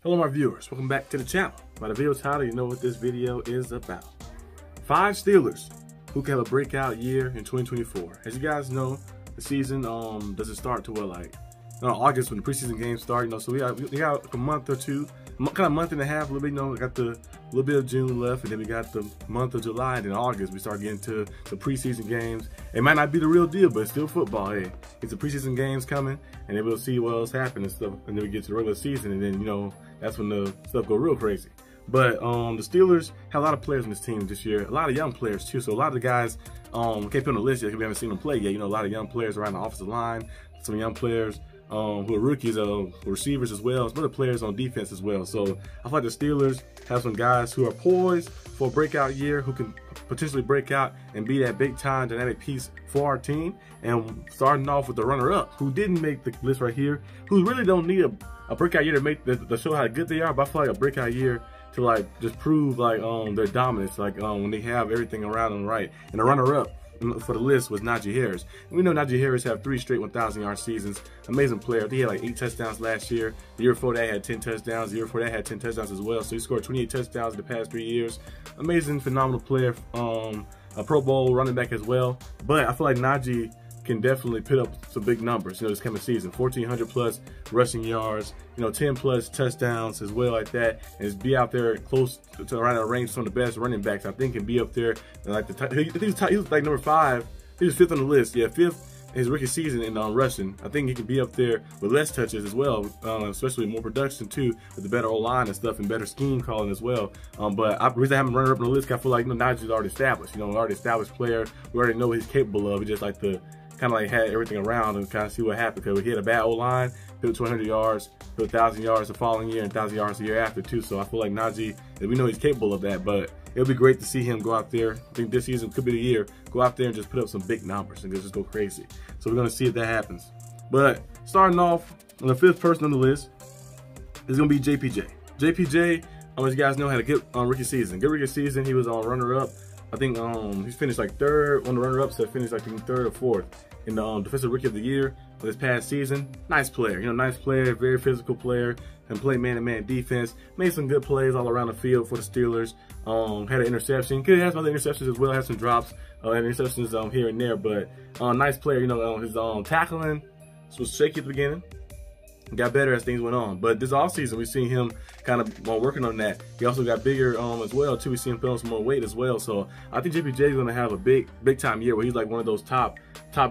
Hello my viewers, welcome back to the channel. By the video title, you know what this video is about. 5 Steelers who can have a breakout year in 2024. As you guys know, the season doesn't start until August when the preseason games start. So we got a month or two, kind of month and a half, a little bit. We got the little bit of June left, and then we got the month of July, and then August we start getting to the preseason games. It might not be the real deal, but it's still football. Hey, it's the preseason games coming, and then we'll see what else happens and stuff. And then we get to the regular season, and then that's when the stuff go real crazy. But the Steelers have a lot of players on this team this year, a lot of young players too. So a lot of the guys can't put on the list yet because we haven't seen them play yet. A lot of young players around the offensive line, some young players who are rookies, receivers as well, some other players on defense as well. So I feel like the Steelers have some guys who are poised for a breakout year, who can potentially break out and be that big time dynamic piece for our team. And starting off with the runner-up, who didn't make the list right here, who really don't need a breakout year to make to show how good they are, but I feel like a breakout year to just prove their dominance, when they have everything around them right. And the runner-up for the list was Najee Harris. And we know Najee Harris had 3 straight 1,000-yard seasons. Amazing player. He had 8 touchdowns last year. The year before that, he had 10 touchdowns. The year before that, had 10 touchdowns as well. So he scored 28 touchdowns in the past 3 years. Amazing, phenomenal player. A Pro Bowl running back as well. But I feel like Najee can definitely put up some big numbers, this coming season. 1,400 plus rushing yards, 10 plus touchdowns as well like that, and just be out there close to around the range of some of the best running backs. I think can be up there. He was like number 5. He was 5th on the list. Yeah, 5th in his rookie season in rushing. I think he can be up there with less touches as well, especially more production too, with the better O-line and stuff and better scheme calling as well. But the reason I haven't runner up on the list, I feel like Najee's already established. Already established player. We already know what he's capable of. We just like to kind of had everything around and kind of see what happened, because he had a bad O-line, put 200 yards, put 1,000 yards the following year and 1,000 yards the year after too. So I feel like Najee, we know he's capable of that, but it'll be great to see him go out there. I think this season could be the year. Go out there and just put up some big numbers and just go crazy. So we're gonna see if that happens. But starting off on the 5th person on the list is gonna be JPJ. JPJ, as you guys know, had a good rookie season. Good rookie season. He was on runner-up. I think he finished 3rd on the runner-up, so finished 3rd or 4th in the defensive rookie of the year for this past season. Nice player, nice player, very physical player, and play man-to-man defense. Made some good plays all around the field for the Steelers. Had an interception. Could have some other interceptions as well. Had some drops and interceptions here and there, but nice player. His tackling was shaky at the beginning. Got better as things went on, but this offseason we've seen him kind of working on that. He also got bigger as well too. We see him put on some more weight as well. So I think JPJ is going to have a big time year where he's like one of those top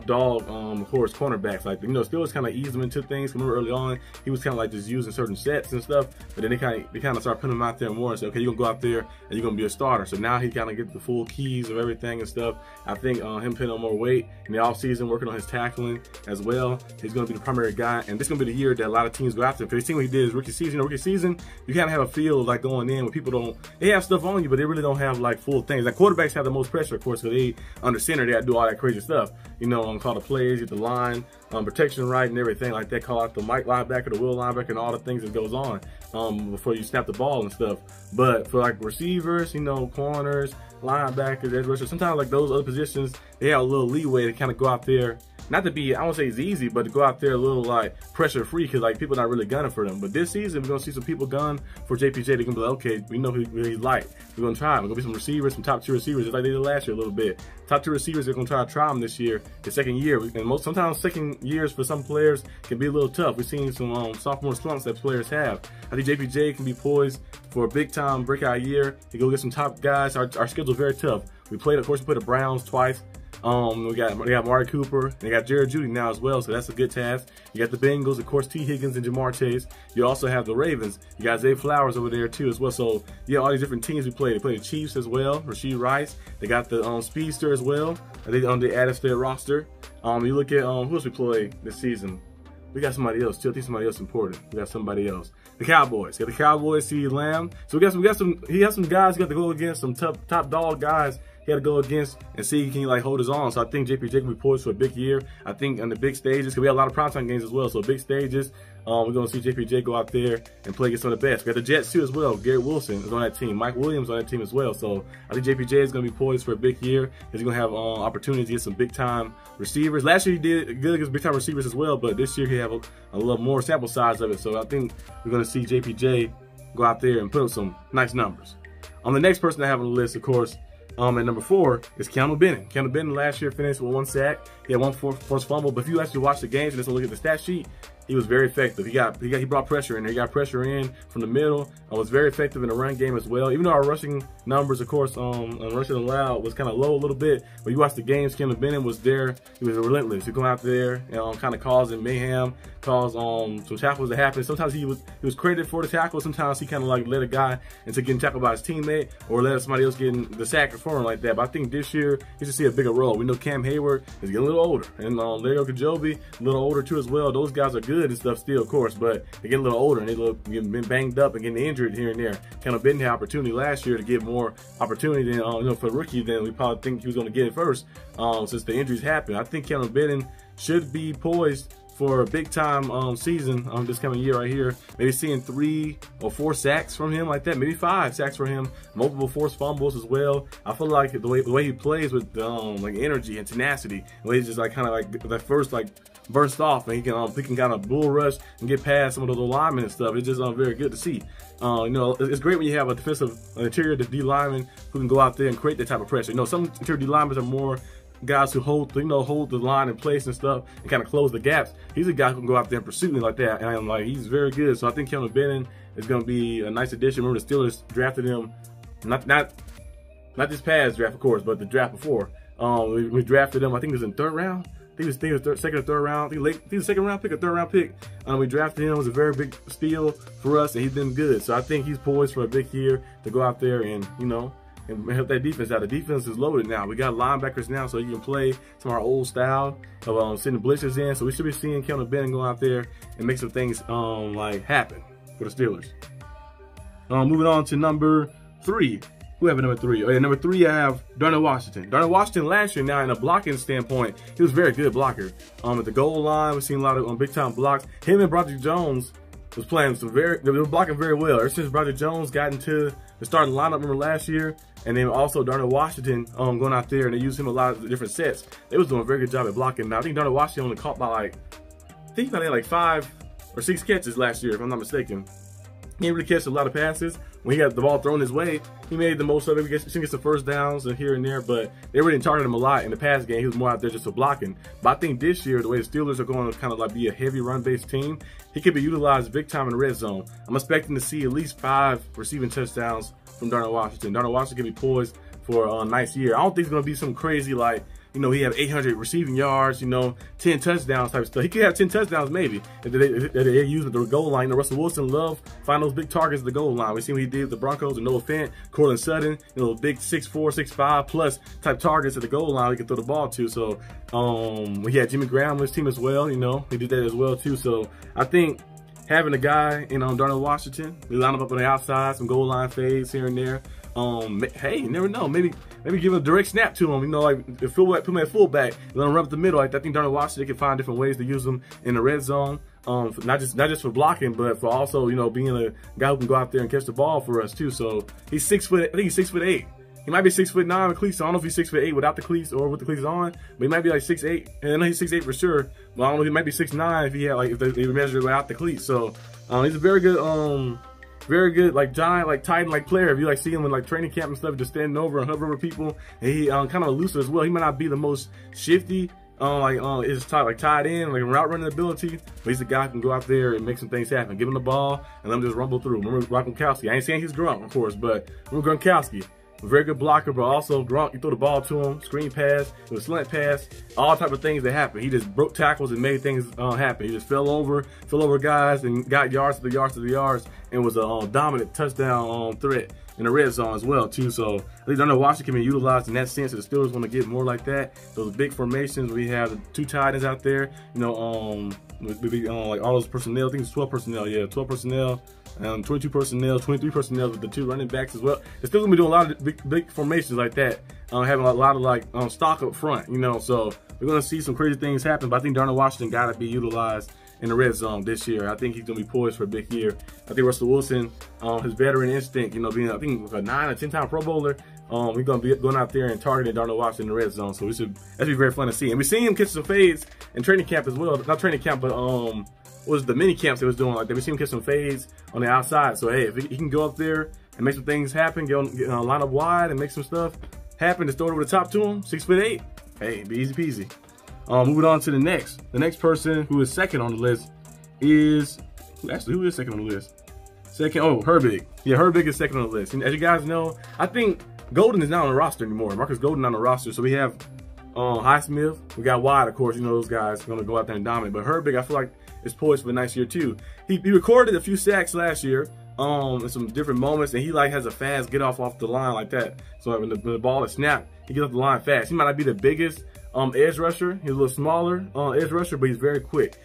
dog of course cornerbacks. Steelers kind of eased him into things. Remember early on he was kind of just using certain sets and stuff, but then they kind of start putting him out there more and say, okay, you're gonna go out there and you're gonna be a starter. So now he kind of gets the full keys of everything and stuff. I think him putting on more weight in the offseason, working on his tackling as well, he's gonna be the primary guy, and this is gonna be the year that a lot of teams go after him. Because you see what he did his rookie season. Rookie season, you kind of have a feel going in where people they have stuff on you, but they really don't have full things. Quarterbacks have the most pressure, of course, because they under center, they got to do all that crazy stuff. Call the plays, get the line, protection right, and everything like that. Call out the Mike linebacker, the Will linebacker, and all the things that goes on before you snap the ball and stuff. But for receivers, corners, linebackers, edge rushers, sometimes those other positions, they have a little leeway to kind of go out there. Not to be, I won't say it's easy, but to go out there a little pressure free, because people not really gunning for them. But this season we're gonna see some people gun for JPJ. They're gonna be like, okay, we know who he's like. We're gonna try him. We're gonna be some receivers, some top 2 receivers, just like they did last year a little bit. Top 2 receivers, they're gonna try him this year, the second year. And sometimes second years for some players can be a little tough. We've seen some sophomore slumps that players have. I think JPJ can be poised for a big time breakout year. He go get some top guys. Our schedule's very tough. Of course, we played the Browns twice. We got Mari Cooper, they got Jared Judy now as well, so that's a good task. You got the Bengals, of course, T. Higgins and Jamar Chase. You also have the Ravens. You got Zay Flowers over there too as well. So yeah, all these different teams we played. They played the Chiefs as well, Rashee Rice. They got the Speedster as well. They added to their roster. You look at who else we played this season. We got somebody else too. I think somebody else important. We got somebody else. The Cowboys. Got the Cowboys, CeeDee Lamb. So we got some. He has some guys. He got to go against some top dog guys. He had to go against and see if he can hold his own. So I think JPJ can be poised for a big year. I think on the big stages, because we have a lot of primetime games as well. So big stages, We're going to see JPJ go out there and play against some of the best. We got the Jets too as well. Garrett Wilson is on that team. Mike Williams on that team as well. So I think JPJ is going to be poised for a big year. He's going to have opportunities to get some big-time receivers. Last year he did good against big-time receivers as well, but this year he have a little more sample size of it. So I think we're going to see JPJ go out there and put up some nice numbers. The next person I have on the list, of course, at number 4 is Keanu Benton. Keanu Benton last year finished with 1 sack. He had 1 forced fumble, but if you actually watch the games and just look at the stat sheet, he was very effective. He brought pressure in there. He got pressure in from the middle. Was very effective in the run game as well. Even though our rushing numbers, of course, rushing allowed was kind of low a little bit. But you watch the games, Keanu Benton was there. He was relentless. He go out there and kind of causing mayhem, caused some tackles to happen. Sometimes he was credited for the tackle. Sometimes he kind of like let a guy into getting tackled by his teammate or let somebody else getting the sack for him like that. But I think this year he should see a bigger role. We know Cam Hayward is getting a little older, and Leo Kajobi a little older too as well. Those guys are good and stuff still, of course, but they get a little older and they been banged up and getting injured here and there. Keanu Benton had opportunity last year to get more opportunity than for a rookie than we probably think he was going to get it first since the injuries happened. I think Keanu Benton should be poised for a big time season this coming year right here. Maybe seeing 3 or 4 sacks from him like that, maybe 5 sacks for him, multiple forced fumbles as well. I feel like the way he plays with like energy and tenacity, the way he's just like kind of like that first like burst off, and he can kind of bull rush and get past some of those linemen and stuff. It's just very good to see. It's great when you have a defensive interior D lineman who can go out there and create that type of pressure. Some interior D linemen are more guys who hold the line in place and stuff and kind of close the gaps. He's a guy who can go out there and pursue me like that, and he's very good. So I think Keanu Benton is going to be a nice addition. Remember, the Steelers drafted him not this past draft, of course, but the draft before. We drafted him. I think it was in 3rd round. I think it was second or third round. I think he was a 2nd round pick or 3rd round pick. We drafted him. It was a very big steal for us, and he's been good. So I think he's poised for a big year to go out there and and help that defense out. The defense is loaded now. We got linebackers now, so you can play some of our old style of sending blitzers in. So we should be seeing Keanu Benton go out there and make some things happen for the Steelers. Moving on to number 3. Who have a number 3? Oh yeah, number 3 I have Darnell Washington. Darnell Washington last year, now in a blocking standpoint, he was a very good blocker. At the goal line, we've seen a lot of big time blocks. Him and Broderick Jones was playing they were blocking very well. Ever since Broderick Jones got into the starting lineup, remember last year, and then also Darnell Washington going out there, and they used him a lot of different sets. They was doing a very good job at blocking. Now I think Darnell Washington only caught by I think he had like 5 or 6 catches last year, if I'm not mistaken. He didn't really catch a lot of passes. When he got the ball thrown his way, he made the most of it. He gets some first downs and here and there, but they really didn't target him a lot in the pass game. He was more out there just for blocking. But I think this year, the way the Steelers are going to kind of be a heavy run-based team, he could be utilized big time in the red zone. I'm expecting to see at least 5 receiving touchdowns from Darnell Washington. Darnell Washington can be poised for a nice year. I don't think it's going to be some crazy he have 800 receiving yards, 10 touchdowns type of stuff. He could have 10 touchdowns maybe if they use the goal line. Russell Wilson loved finding those big targets at the goal line. We seen what he did with the Broncos and Noah Fant, Cortland Sutton, big 6'4", 6'5" plus type targets at the goal line we can throw the ball to. So we had Jimmy Graham on his team as well. He did that as well too. So I think having a guy in Darnell Washington, we line him up on the outside, some goal line fades here and there. Hey, you never know. Maybe give a direct snap to him. If fullback, put him at fullback, let him run up the middle. I think Darnell Washington can find different ways to use him in the red zone. Not just for blocking, but for also being a guy who can go out there and catch the ball for us too. So he's 6 foot. I think he's 6'8". He might be 6'9" with cleats. So I don't know if he's 6'8" without the cleats or with the cleats on, but he might be like 6'8". And I know he's 6'8" for sure. But I don't know if he might be 6'9" if he had if they measure without the cleats. So he's a very good giant titan player. If you see him in training camp and stuff, just standing over and hovering over people, and he kind of elusive as well. He might not be the most shifty, is tied in, route running ability, but he's a guy who can go out there and make some things happen. Give him the ball and let him just rumble through. Remember Gronkowski? I ain't saying he's Gronk, of course, but remember Gronkowski. A very good blocker, but also Gronk, you throw the ball to him, screen pass, it was slant pass, all type of things that happen. He just broke tackles and made things happen. He just fell over guys and got yards to the yards, and was a dominant touchdown threat in the red zone as well too. So I think Darnell Washington can be utilized in that sense. The Steelers want to get more like that. Those big formations. We have the 2 tight ends out there. All those personnel. I think it's 12 personnel. Yeah, 12 personnel. 22 personnel, 23 personnel with the 2 running backs as well. They're still gonna be doing a lot of big formations like that. Having a lot of stock up front. So we're gonna see some crazy things happen. But I think Darnell Washington gotta be utilized in the red zone this year. I think he's gonna be poised for a big year. I think Russell Wilson, his veteran instinct, you know, being I think a 9 or 10-time Pro Bowler, he's gonna be going out there and targeting Darnell Washington in the red zone. So that'd be very fun to see. And we've seen him catch some fades in training camp as well. Not training camp, but was the mini camps he was doing like that. We've seen him catch some fades on the outside. So hey, if he can go up there and make some things happen, get line up wide and make some stuff happen, just throw it over the top to him, 6'8". Hey, be easy peasy. Moving on to the next. The next person who is second on the list is, who is second on the list? Herbig. Yeah, Herbig is second on the list. And as you guys know, I think Golden is not on the roster anymore. Marcus Golden on the roster. So we have Highsmith. We got Watt, of course. You know those guys are going to go out there and dominate. But Herbig, I feel like, is poised for a nice year too. He recorded a few sacks last year. In some different moments, and he like has a fast get off the line like that. So when the ball is snapped, he gets off the line fast. He might not be the biggest edge rusher. He's a little smaller edge rusher, but he's very quick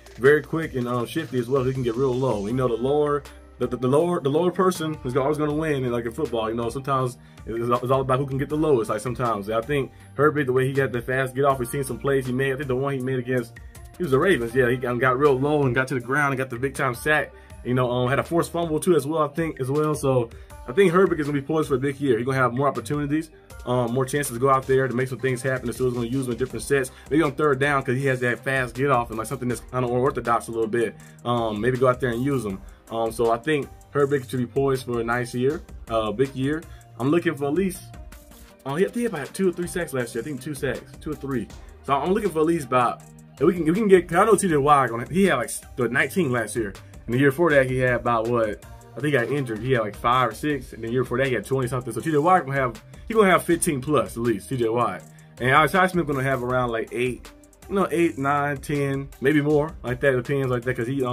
and shifty as well. He can get real low. You know, the lower person is always going to win. And like in football, you know, sometimes it's all about who can get the lowest. Like sometimes I think Herbig, the way he got the fast get off, we've seen some plays he made. I think the one he made against, he was the Ravens. Yeah, he got real low and got to the ground and got the big time sack. You know, had a forced fumble too as well, I think, So I think Herbig is going to be poised for a big year. He's going to have more opportunities, more chances to go out there to make some things happen. The Steelers going to use him in different sets. Maybe on third down because he has that fast get off and like something that's kind of unorthodox a little bit. Maybe go out there and use him. So I think Herbig should be poised for a nice year, big year. I'm looking for at least, he had about 2 or 3 sacks last year. I think 2 sacks, 2 or 3. So I'm looking for at least about, if we can get, cause I know TJ Watt, he had like 19 last year. And the year before that, he had about what? I think he got injured. He had like 5 or 6. And the year before that, he had 20 something. So TJ Watt gonna have 15 plus at least. TJ Watt. And Alex Highsmith gonna have around like 8, 8, 9, 10, maybe more. Like that, depends like that, because he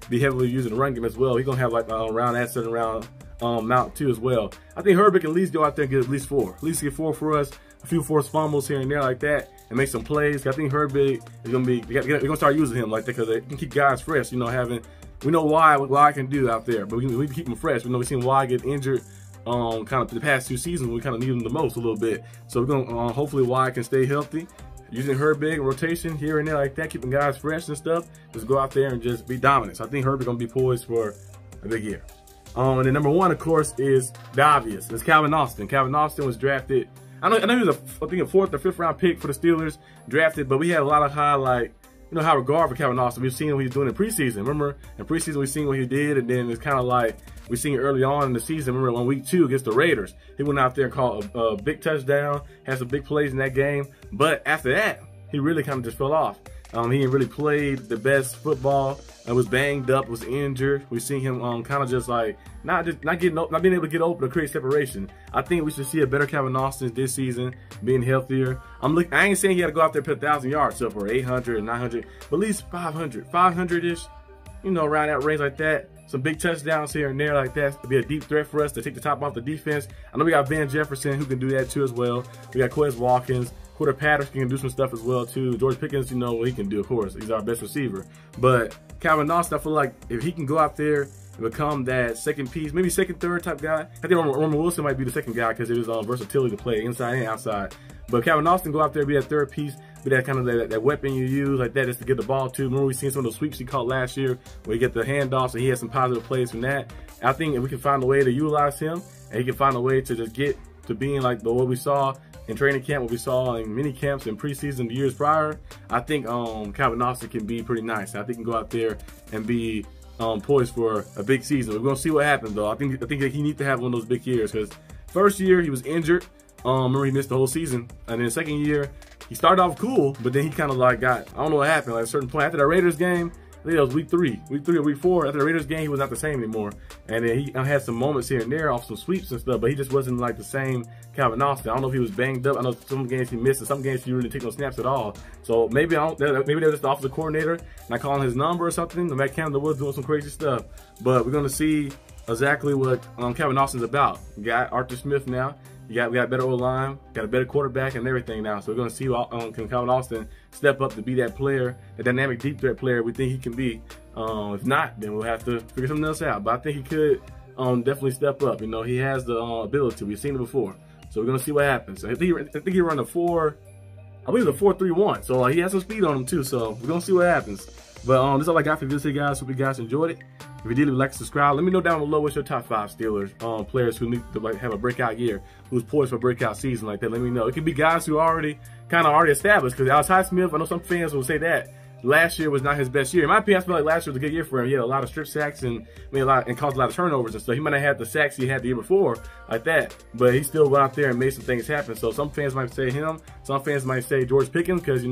be heavily using the run game as well. He's gonna have like around that certain round amount too as well. I think Herbig can at least go out there and get at least 4. At least get 4 for us. A few forced fumbles here and there like that, and make some plays. I think Herbig is gonna be. We're gonna start using him like that because they can keep guys fresh. You know, we know what I can do out there, but we can keep him fresh. We know we've seen why get injured kind of the past 2 seasons. We kind of need him the most a little bit. So we're gonna hopefully Why can stay healthy. Using Herbig rotation here and there like that, keeping guys fresh and stuff. Just go out there and just be dominant. So I think Herbig gonna be poised for a big year. And then number 1, of course, is the obvious. It's Calvin Austin. Calvin Austin was drafted. I know he was I think a 4th or 5th round pick for the Steelers, drafted, but we had a lot of high regard for Calvin Austin. We've seen what he's doing in preseason. Remember, in preseason we've seen what he did, and then it's kind of like we've seen early on in the season. Remember, on week 2 against the Raiders, he went out there and caught a big touchdown, had some big plays in that game. But after that, he really kind of just fell off. He didn't really play the best football. Was banged up, was injured. We've seen him kind of just like not being able to get open or create separation. I think we should see a better Calvin Austin this season, being healthier. I ain't saying he had to go out there and put 1,000 yards up or 800 or 900, but at least 500-ish. You know, around that range like that. Some big touchdowns here and there like that to be a deep threat for us to take the top off the defense. I know we got Van Jefferson who can do that too as well. We got Quez Watkins. Quarter Patterson can do some stuff as well too. George Pickens, you know what he can do, of course. He's our best receiver. But Calvin Austin, I feel like if he can go out there and become that second piece, maybe second, third type guy. I think Roman Wilson might be the second guy because of his versatility to play inside and outside. But Calvin Austin go out there, be that third piece, be that kind of that weapon you use like that just to get the ball to. Remember we seen some of those sweeps he caught last year where he get the handoffs, and he had some positive plays from that. I think if we can find a way to utilize him and he can find a way to just get to being like what we saw in training camp, what we saw in mini camps and preseason the years prior, I think Calvin Austin can be pretty nice. I think he can go out there and be poised for a big season. We're gonna see what happens though. I think that he needs to have one of those big years because first year he was injured. Remember he missed the whole season, and then the second year he started off cool, but then he kind of like I don't know what happened. Like at a certain point after the Raiders game, I think it was week 3 or week 4. After the Raiders game, he was not the same anymore. And then he had some moments here and there off some sweeps and stuff, but he just wasn't like the same Calvin Austin. I don't know if he was banged up. I know some games he missed, and some games he really didn't take no snaps at all. So maybe maybe they're just the offensive coordinator not calling his number or something. The Matt Campbell was doing some crazy stuff. But we're gonna see exactly what Calvin Austin's about. We got Arthur Smith now. We got a better O-line, got a better quarterback and everything now. So we're gonna see can Calvin Austin step up to be that player, that dynamic deep threat player we think he can be. If not, then we'll have to figure something else out. But I think he could definitely step up. You know, he has the ability. We've seen it before. So we're gonna see what happens. I think he run a 4. I believe it's a 4.31. So he has some speed on him too. So we're gonna see what happens. But this is all I got for this video, guys. Hope you guys enjoyed it. If you did, leave a like, subscribe. Let me know down below what's your top 5 Steelers players who need to have a breakout year, who's poised for a breakout season like that. Let me know. It could be guys who already established. Because Alex Highsmith, I know some fans will say that last year was not his best year. In my opinion, I feel like last year was a good year for him. He had a lot of strip sacks and caused a lot of turnovers and stuff. He might not have had the sacks he had the year before like that, but he still went out there and made some things happen. So some fans might say him. Some fans might say George Pickens because,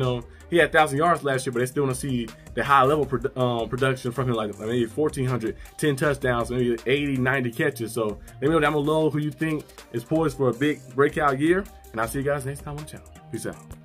he had 1,000 yards last year, but they still want to see the high level production from him, like maybe 1,400, 10 touchdowns, maybe 80, 90 catches. So let me know down below who you think is poised for a big breakout year, and I'll see you guys next time on the channel. Peace out.